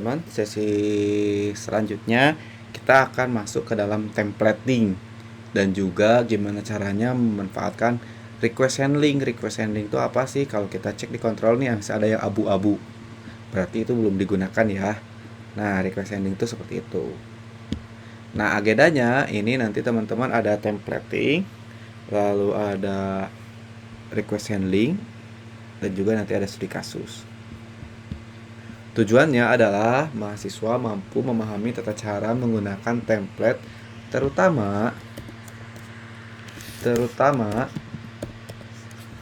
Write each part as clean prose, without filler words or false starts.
Teman, sesi selanjutnya kita akan masuk ke dalam templating dan juga gimana caranya memanfaatkan request handling. Request handling itu apa sih? Kalau kita cek di kontrol nih masih ada yang abu-abu, berarti itu belum digunakan ya. Nah, request handling itu seperti itu. Nah, agendanya ini nanti teman-teman ada templating, lalu ada request handling, dan juga nanti ada studi kasus. Tujuannya adalah mahasiswa mampu memahami tata cara menggunakan template, terutama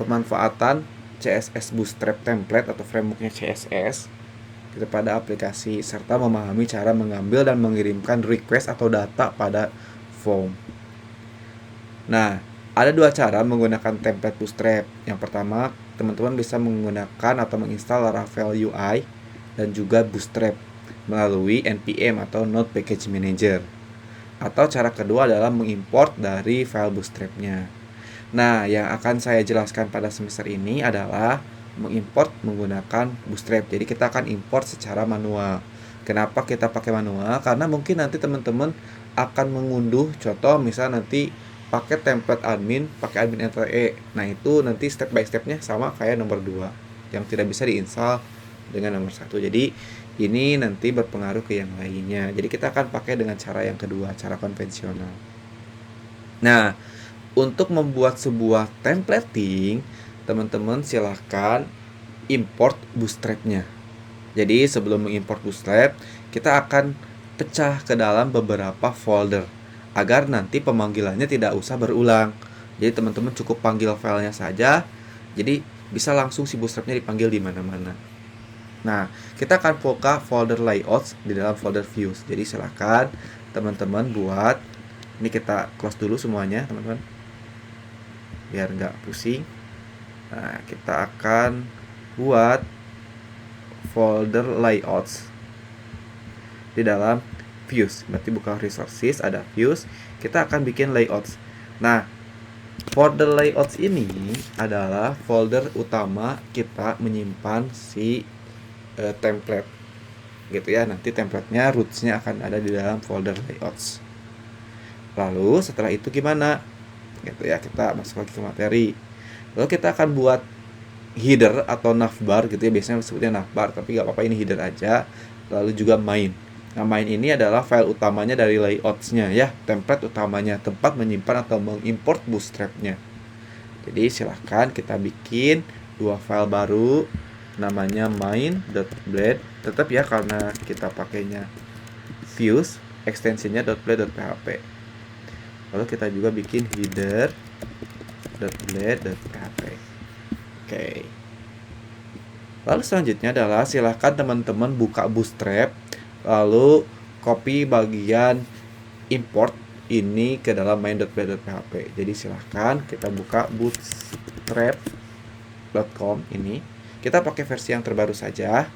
pemanfaatan CSS Bootstrap template atau frameworknya CSS kepada aplikasi, serta memahami cara mengambil dan mengirimkan request atau data pada form. Nah, ada dua cara menggunakan template Bootstrap. Yang pertama, teman-teman bisa menggunakan atau menginstal Laravel UI dan juga Bootstrap melalui npm atau Node Package Manager. Atau cara kedua adalah mengimport dari file Bootstrap-nya. Nah, yang akan saya jelaskan pada semester ini adalah mengimport menggunakan Bootstrap. Jadi kita akan import secara manual. Kenapa kita pakai manual? Karena mungkin nanti teman-teman akan mengunduh, contoh misal nanti pakai template admin, pakai admin NTE. Nah, itu nanti step by stepnya sama kayak nomor 2 yang tidak bisa diinstal dengan nomor 1. Jadi ini nanti berpengaruh ke yang lainnya. Jadi kita akan pakai dengan cara yang kedua, cara konvensional. Nah, untuk membuat sebuah templating, teman-teman silahkan import Bootstrap-nya. Jadi sebelum mengimport Bootstrap, kita akan pecah ke dalam beberapa folder agar nanti pemanggilannya tidak usah berulang. Jadi teman-teman cukup panggil filenya saja. Jadi bisa langsung si Bootstrap-nya dipanggil di mana-mana. Nah, kita akan buka folder layouts di dalam folder views. Jadi silakan teman-teman buat, ini kita close dulu semuanya teman-teman, biar nggak pusing. Nah, kita akan buat folder layouts di dalam views. Berarti buka resources, ada views, kita akan bikin layouts. Nah, folder layouts ini adalah folder utama kita menyimpan si template gitu ya. Nanti templatenya, rootsnya akan ada di dalam folder layouts. Lalu setelah itu gimana gitu ya, kita masuk lagi ke materi. Lalu kita akan buat header atau navbar gitu ya, biasanya sebutnya navbar tapi gak apa-apa, ini header aja. Lalu juga main. Nah, main ini adalah file utamanya dari layoutsnya ya, template utamanya, tempat menyimpan atau mengimport Bootstrap-nya. Jadi silahkan kita bikin dua file baru, namanya main.blade, tetap ya karena kita pakainya views, ekstensinya .blade.php. Lalu kita juga bikin header.blade.php. Oke. Lalu selanjutnya adalah silahkan teman-teman buka Bootstrap, lalu copy bagian import ini ke dalam main.blade.php. Jadi silahkan kita buka bootstrap.com ini. Kita pakai versi yang terbaru saja.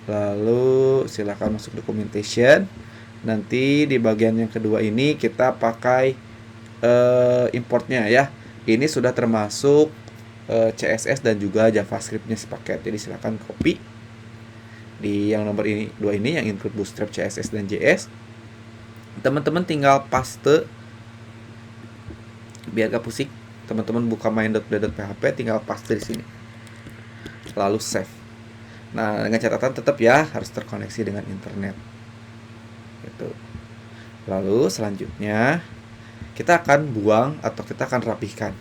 Lalu silakan masuk documentation. Nanti di bagian yang kedua ini kita pakai importnya ya. Ini sudah termasuk CSS dan juga JavaScript-nya sepaket. Jadi silakan copy di yang nomor ini, 2 ini yang include Bootstrap, CSS dan JS. Teman-teman tinggal paste biar gak pusing. Teman-teman buka main.blade.php, tinggal paste di sini. Lalu save. Nah, dengan catatan tetap ya harus terkoneksi dengan internet. Gitu. Lalu selanjutnya kita akan buang atau kita akan rapihkan.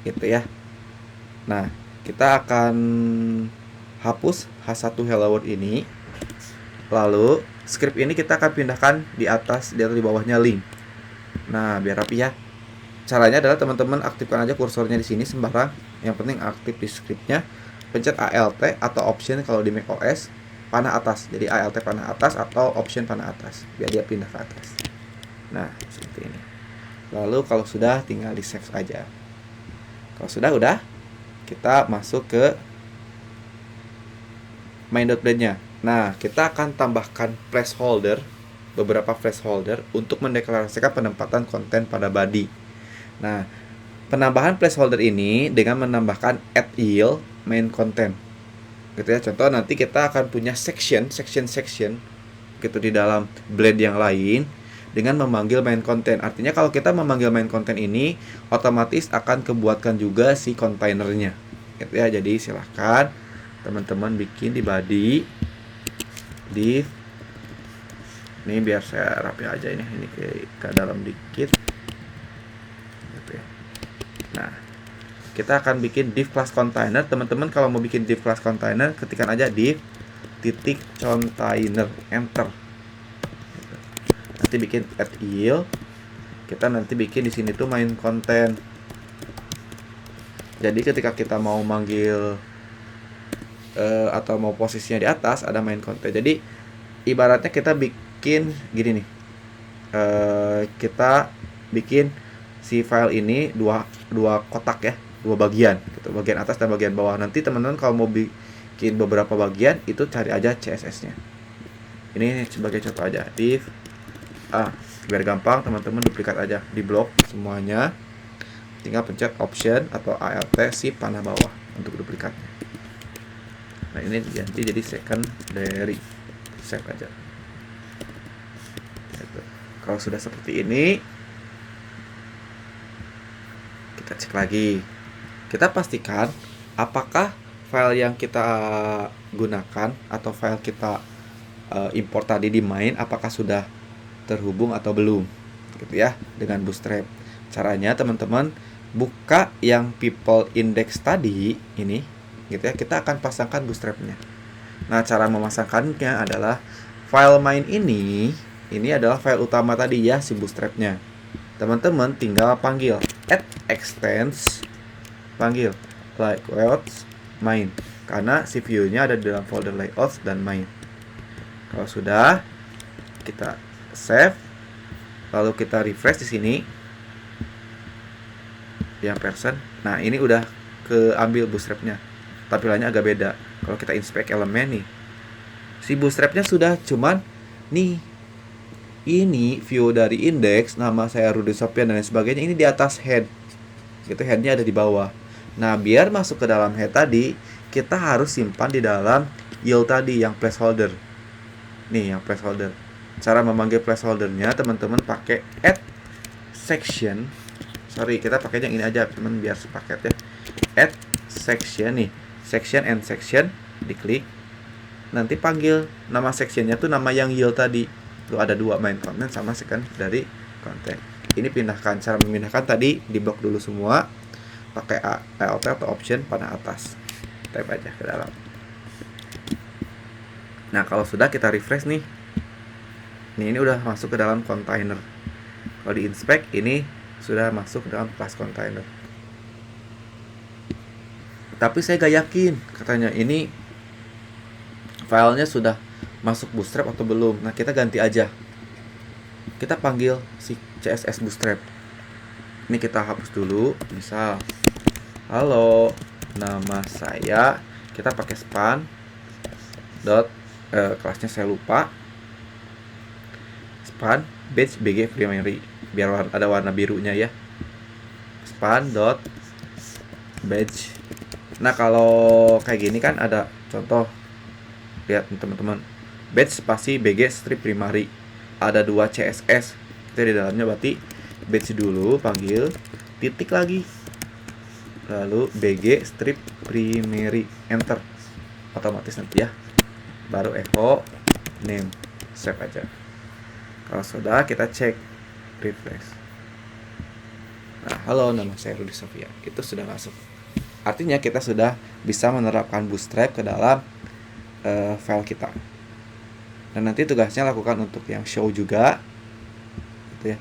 Gitu ya. Nah, kita akan hapus H1 Hello World ini. Lalu script ini kita akan pindahkan di atas, di bawahnya link. Nah, biar rapi ya. Caranya adalah teman-teman aktifkan aja kursornya di sini sembarang. Yang penting aktif di scriptnya. Pencet Alt atau Option kalau di macOS, panah atas. Jadi Alt panah atas atau Option panah atas, biar dia pindah ke atas. Nah, seperti ini. Lalu kalau sudah tinggal di save aja. Kalau sudah kita masuk ke main.blade-nya. Nah, kita akan tambahkan placeholder, beberapa placeholder untuk mendeklarasikan penempatan konten pada body. Nah, penambahan placeholder ini dengan menambahkan add yield main content. gitu ya. Contoh nanti kita akan punya section gitu di dalam blade yang lain dengan memanggil main content. Artinya kalau kita memanggil main content ini otomatis akan kebuatkan juga si kontainernya gitu ya. Jadi silahkan teman-teman bikin di body div. Ini biar saya rapi aja ini ke dalam dikit gitu ya. Nah, kita akan bikin div class container. Teman-teman kalau mau bikin div class container, ketikkan aja div titik container, enter. Nanti bikin add yield. Kita nanti bikin di sini tuh main content. Jadi ketika kita mau manggil atau mau posisinya di atas, ada main content. Jadi ibaratnya kita bikin gini nih. Kita bikin si file ini dua kotak ya, dua bagian gitu, bagian atas dan bagian bawah. Nanti teman-teman kalau mau bikin beberapa bagian itu cari aja CSS-nya. Ini sebagai contoh aja, div biar gampang teman-teman duplikat aja di blok semuanya. Tinggal pencet option atau alt shift panah bawah untuk duplikatnya. Nah, ini diganti jadi secondary. Save aja. Gitu. Kalau sudah seperti ini, kita cek lagi. Kita pastikan apakah file yang kita gunakan atau file kita import tadi di main apakah sudah terhubung atau belum gitu ya dengan Bootstrap. Caranya teman-teman buka yang people index tadi ini gitu ya, kita akan pasangkan Bootstrap-nya. Nah, cara memasangkannya adalah file main ini adalah file utama tadi ya, si Bootstrap-nya. Teman-teman tinggal panggil add extends, panggil layouts main, karena si view-nya ada di dalam folder layouts dan main. Kalau sudah, kita save, lalu kita refresh di sini yang person. Nah, ini udah keambil Bootstrap-nya, tampilannya agak beda. Kalau kita inspect elemen nih, si Bootstrap-nya sudah cuman nih, ini view dari index, nama saya Rudy Sofian dan lain sebagainya, ini di atas head gitu, headnya ada di bawah. Nah, biar masuk ke dalam head tadi, kita harus simpan di dalam yield tadi yang placeholder. Nih yang placeholder. Cara memanggil placeholdernya teman-teman pakai add section. Sorry, kita pakai yang ini aja teman biar sepaket ya. Add section nih, section and section, diklik. Nanti panggil nama sectionnya tuh nama yang yield tadi. Tuh ada dua, main content sama secondary content. Ini pindahkan, cara memindahkan tadi di blok dulu semua. Pakai alt atau option panah atas. Type aja ke dalam. Nah, kalau sudah kita refresh nih. Ini udah masuk ke dalam container. Kalau di inspect ini sudah masuk ke dalam class container. Tapi saya gak yakin katanya ini filenya sudah masuk Bootstrap atau belum. Nah, kita ganti aja. Kita panggil si CSS Bootstrap. Ini kita hapus dulu. Misal, halo, nama saya. Kita pakai span kelasnya saya lupa. Span badge bg primary biar ada warna birunya ya. Span badge. Nah, kalau kayak gini kan ada contoh. Lihat teman-teman, badge spasi bg strip primary, ada 2 CSS. Kita di dalamnya berarti badge dulu, panggil titik lagi, lalu bg strip primary, enter. Otomatis nanti ya, baru echo name, save aja. Kalau sudah, kita cek refresh. Nah, halo, nama saya Rudy Sofian. Itu sudah masuk. Artinya kita sudah bisa menerapkan Bootstrap ke dalam file kita. Dan nanti tugasnya lakukan untuk yang show juga gitu ya.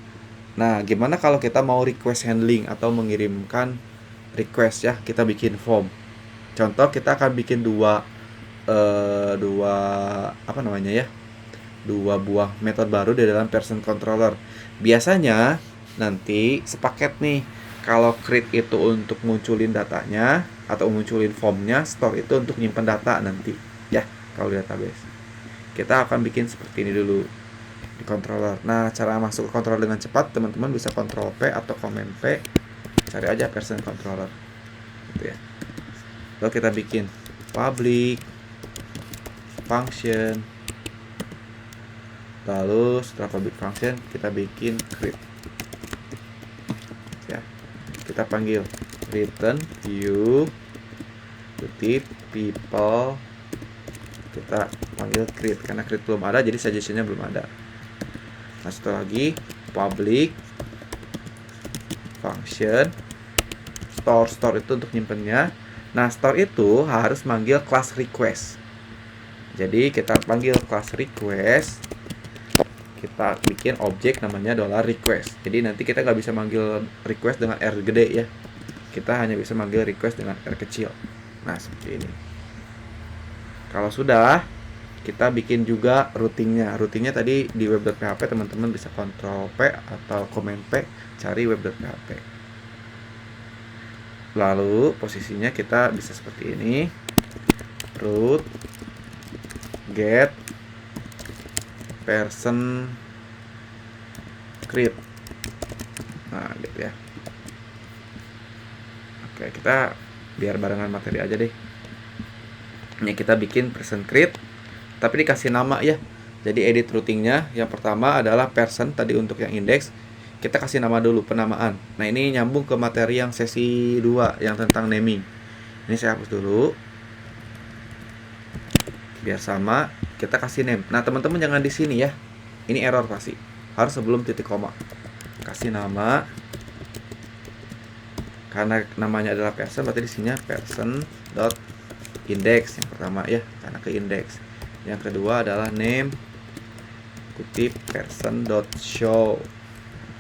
Nah, gimana kalau kita mau request handling atau mengirimkan request ya, kita bikin form. Contoh, kita akan bikin dua buah metode baru di dalam person controller. Biasanya nanti sepaket nih. Kalau create itu untuk munculin datanya atau munculin formnya, store itu untuk nyimpen data nanti ya. Kalau di database kita akan bikin seperti ini dulu di controller. Nah, cara masuk ke controller dengan cepat, teman-teman bisa Ctrl P atau Command P, cari aja person controller gitu ya. Lalu kita bikin public function. Lalu setelah public function kita bikin create. Ya, kita panggil return view kutip people, kita panggil create karena create belum ada, jadi suggestionnya belum ada. Nah, setelah lagi public function store itu untuk nyimpennya. Nah, store itu harus manggil class request. Jadi kita panggil class request, kita bikin objek namanya $request. Jadi nanti kita nggak bisa manggil request dengan R gede ya, kita hanya bisa manggil request dengan R kecil. Nah, seperti ini. Kalau sudah, kita bikin juga routingnya. Routingnya tadi di web.php, teman-teman bisa Ctrl P atau Command P, cari web.php. Lalu posisinya kita bisa seperti ini, root get person create. Nah, gitu ya. Oke, kita biar barengan materi aja deh. Ini kita bikin person create, tapi dikasih nama ya. Jadi edit routingnya yang pertama adalah person tadi untuk yang index. Kita kasih nama dulu, penamaan. Nah, ini nyambung ke materi yang sesi 2 yang tentang naming. Ini saya hapus dulu. Biar sama, kita kasih name. Nah, teman-teman jangan di sini ya. Ini error pasti. Harus sebelum titik koma. Kasih nama. Karena namanya adalah person, berarti di sini person.index yang pertama ya, karena ke index. Yang kedua adalah name kutip person.show.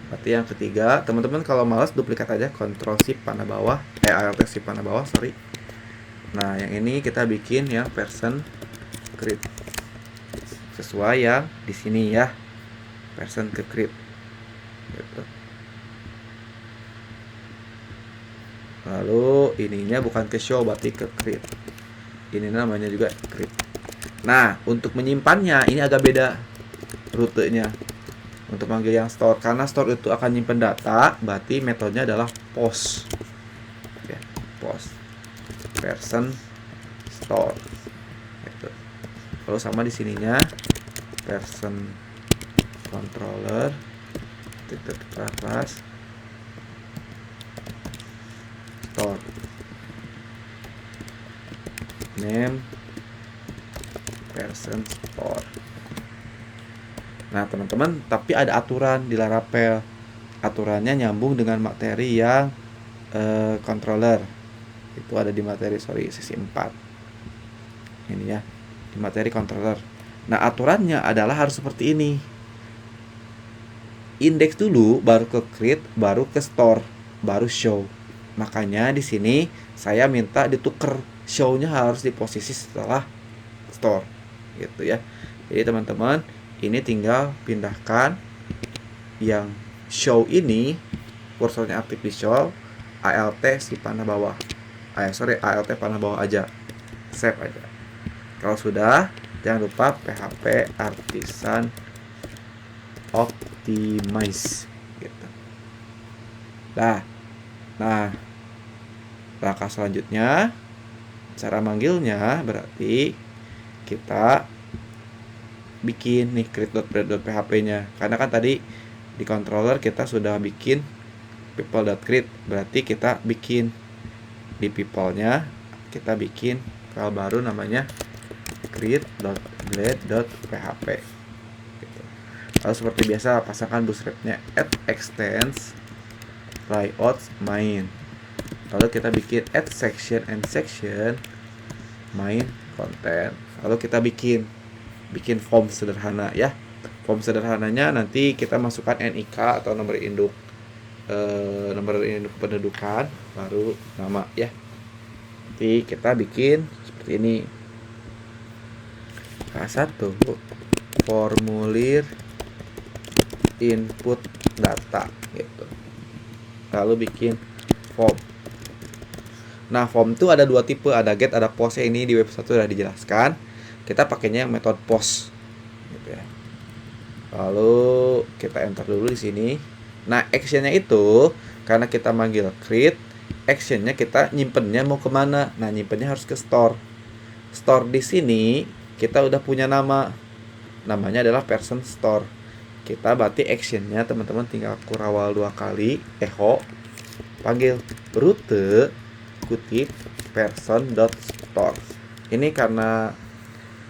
Berarti yang ketiga, teman-teman kalau males duplikat aja, Ctrl Shift panah bawah, Alt Shift panah bawah, sorry. Nah, yang ini kita bikin yang person create sesuai yang di sini ya, person ke create gitu. Lalu ininya bukan ke show, berarti ke create. Ini namanya juga create. Nah, untuk menyimpannya ini agak beda rutenya. Untuk manggil yang store, karena store itu akan nyimpen data, berarti metodenya adalah post. Oke, post person store. Gitu. Lalu sama di sininya person controller titik kelas store name person store. Nah, teman-teman, tapi ada aturan di Laravel. Aturannya nyambung dengan materi yang controller. Itu ada di materi sesi 4. Ini ya, di materi controller. Nah, aturannya adalah harus seperti ini. Index dulu, baru ke create, baru ke store, baru show. Makanya di sini saya minta ditukar, show-nya harus di posisi setelah store, gitu ya. Jadi teman-teman, ini tinggal pindahkan yang show ini, kursornya aktif di show, alt si panah bawah. Alt panah bawah aja. Save aja. Kalau sudah, jangan lupa PHP Artisan Optimize gitu. Nah, langkah selanjutnya cara manggilnya berarti kita bikin nih create.php-nya. Karena kan tadi di controller kita sudah bikin people.create, berarti kita bikin di people-nya kita bikin file baru namanya create.blade.php gitu. Lalu seperti biasa pasangkan bootstrap-nya add extends layout main. Lalu kita bikin add section and section main content. Lalu kita bikin form sederhana ya. Form sederhananya nanti kita masukkan NIK atau nomor induk kependudukan, baru nama ya. Nanti kita bikin seperti ini. K1 formulir input data gitu. Lalu bikin form. Nah, form itu ada dua tipe, ada get, ada post. Ini di website sudah dijelaskan. Kita pakainya yang metode post gitu ya. Lalu kita enter dulu di sini. Nah, actionnya itu karena kita manggil create, actionnya kita nyimpennya mau kemana? Nah, nyimpennya harus ke store. Store di sini kita udah punya namanya adalah person store. Kita berarti actionnya teman-teman tinggal kurawal 2 kali, echo, panggil rute kutip person.store. Ini karena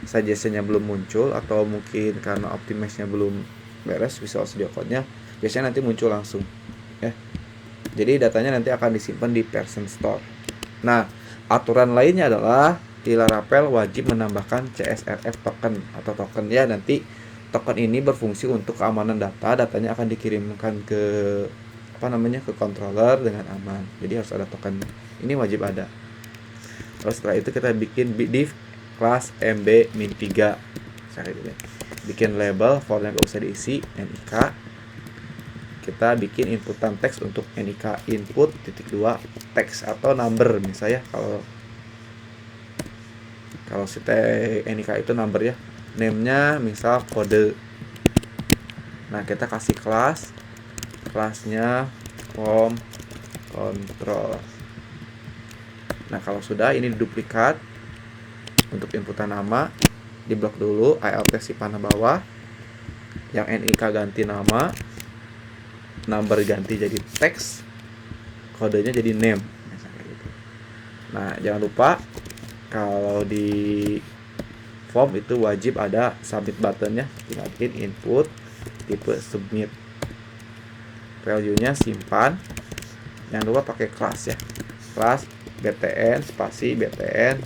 suggestionnya belum muncul atau mungkin karena optimize-nya belum beres Visual Studio Code-nya, biasanya nanti muncul langsung ya. Jadi datanya nanti akan disimpan di person store. Nah, aturan lainnya adalah di Laravel wajib menambahkan CSRF token atau token ya. Nanti token ini berfungsi untuk keamanan data, datanya akan dikirimkan ke ke controller dengan aman. Jadi harus ada token. Ini wajib ada. Lalu setelah itu kita bikin div kelas mb-3. Bikin label formnya gak usah diisi, nik. Kita bikin inputan teks untuk nik input .2 teks atau number misalnya, kalau si nik itu number ya, name-nya misal kode. Nah, kita kasih kelasnya form control. Nah, kalau sudah ini diduplikat untuk inputan nama, di blok dulu alt si panah bawah, yang nik ganti nama, number ganti jadi teks, kodenya jadi name. Nah, jangan lupa kalau di form itu wajib ada submit buttonnya. Tinggal bikin input tipe submit, value-nya simpan. Jangan lupa pakai kelas ya, kelas btn spasi btn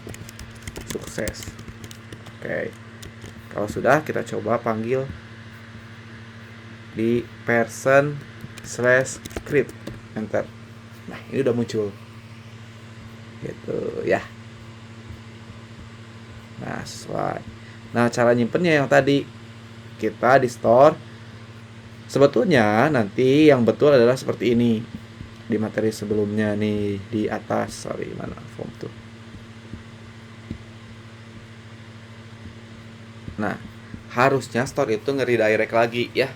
sukses. Oke, kalau sudah kita coba panggil di person/script, enter. Nah, ini udah muncul gitu ya. Nah, sesuai. Nah, cara nyimpennya yang tadi kita di store. Sebetulnya nanti yang betul adalah seperti ini. Di materi sebelumnya nih di atas, mana form tuh. Nah, harusnya store itu nge-redirect lagi ya.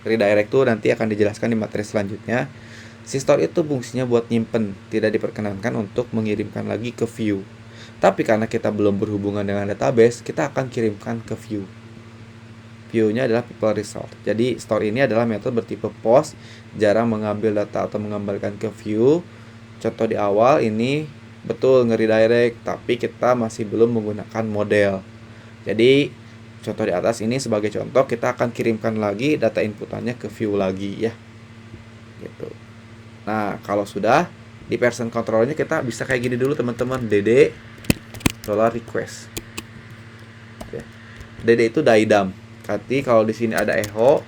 Redirect tuh nanti akan dijelaskan di materi selanjutnya. Si store itu fungsinya buat nyimpen, tidak diperkenankan untuk mengirimkan lagi ke view. Tapi karena kita belum berhubungan dengan database, kita akan kirimkan ke view. View-nya adalah people result. Jadi store ini adalah metode bertipe post, jarang mengambil data atau menggambarkan ke view. Contoh di awal ini betul nge-redirect, tapi kita masih belum menggunakan model. Jadi contoh di atas ini sebagai contoh, kita akan kirimkan lagi data inputannya ke view lagi ya. Gitu. Nah, kalau sudah di person controllernya kita bisa kayak gini dulu teman-teman, dd $request. Ya. dd itu daidam. Berarti kalau di sini ada echo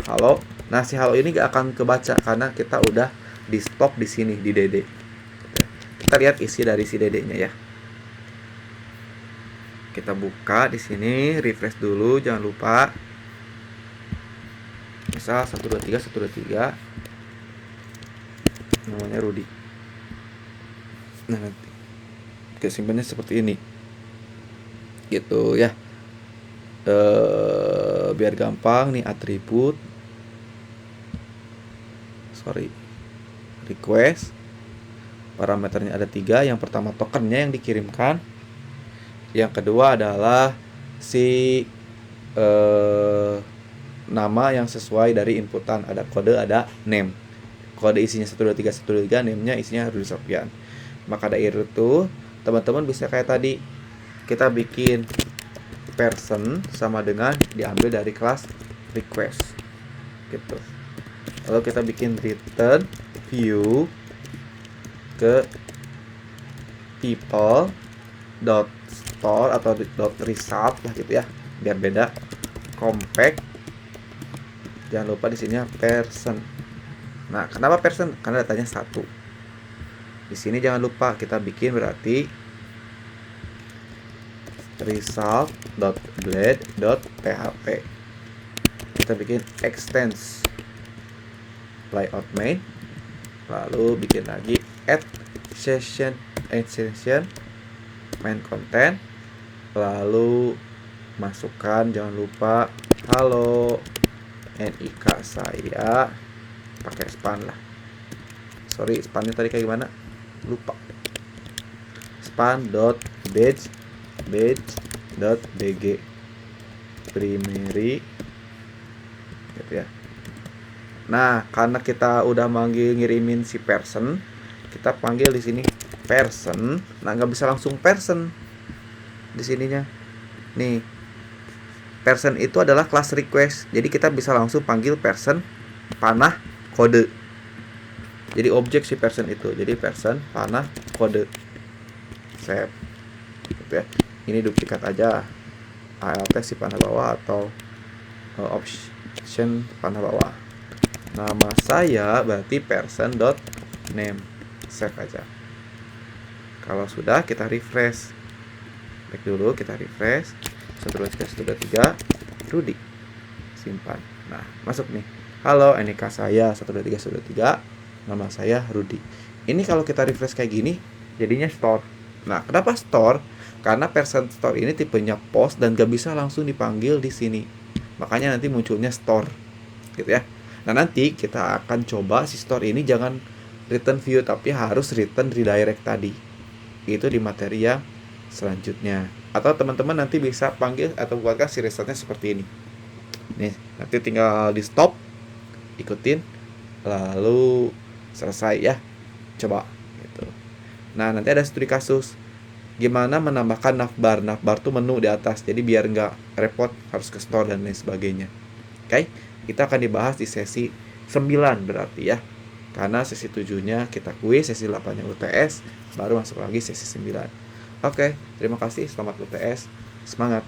halo. Nah, si halo ini gak akan kebaca karena kita udah di stop di sini di dd. Kita lihat isi dari si dd-nya ya. Kita buka di sini, refresh dulu, jangan lupa. Misal 123 namanya Rudy. Nah, nanti kesimpannya seperti ini. Gitu ya. Biar gampang nih atribut. Request. Parameternya ada 3. Yang pertama tokennya yang dikirimkan. Yang kedua adalah si nama yang sesuai dari inputan, ada kode, ada name. Kode isinya 123 name-nya isinya Rudy Sofyan. Maka dari itu teman-teman bisa kayak tadi, kita bikin person sama dengan diambil dari kelas request gitu. Lalu kita bikin return view ke people store atau result lah gitu ya, biar beda. Compact, jangan lupa di sini person. Nah, kenapa person? Karena datanya 1. Di sini jangan lupa kita bikin berarti result.blade.php. Kita bikin extends layout main, lalu bikin lagi add session main content, lalu masukkan jangan lupa halo nik saya, pakai span lah. Sorry, spannya tadi kayak gimana? Lupa. Span.badge .bg primary gitu ya. Nah, karena kita udah manggil ngirimin si person, kita panggil di sini person. Nah, nggak bisa langsung person di sininya. Nih, person itu adalah class request. Jadi kita bisa langsung panggil person panah kode. Jadi objek si person itu. Jadi person panah kode. Save. Gitu ya. Ini duplikat aja. ALT si panah bawah atau option panah bawah. Nama saya berarti person.name. Save aja. Kalau sudah, kita refresh. Back dulu, kita refresh. 123 Rudy. Simpan. Nah, masuk nih. Halo, NIK saya 123 nama saya Rudy. Ini kalau kita refresh kayak gini, jadinya store. Nah, kenapa store? Karena person store ini tipenya post dan gak bisa langsung dipanggil di sini. Makanya nanti munculnya store, gitu ya. Nah, nanti kita akan coba si store ini jangan return view, tapi harus return redirect tadi. Itu di materi yang selanjutnya. Atau teman-teman nanti bisa panggil atau buatkan si resultnya seperti ini. Nih, nanti tinggal di stop, ikutin, lalu selesai ya. Coba gitu. Nah, nanti ada studi kasus. Gimana menambahkan navbar. Navbar tuh menu di atas. Jadi biar nggak repot harus ke store dan lain sebagainya. Oke, kita akan dibahas di sesi 9 berarti ya. Karena sesi 7-nya kita kuis, sesi 8-nya UTS, baru masuk lagi sesi 9. Oke, terima kasih, selamat UTS. Semangat.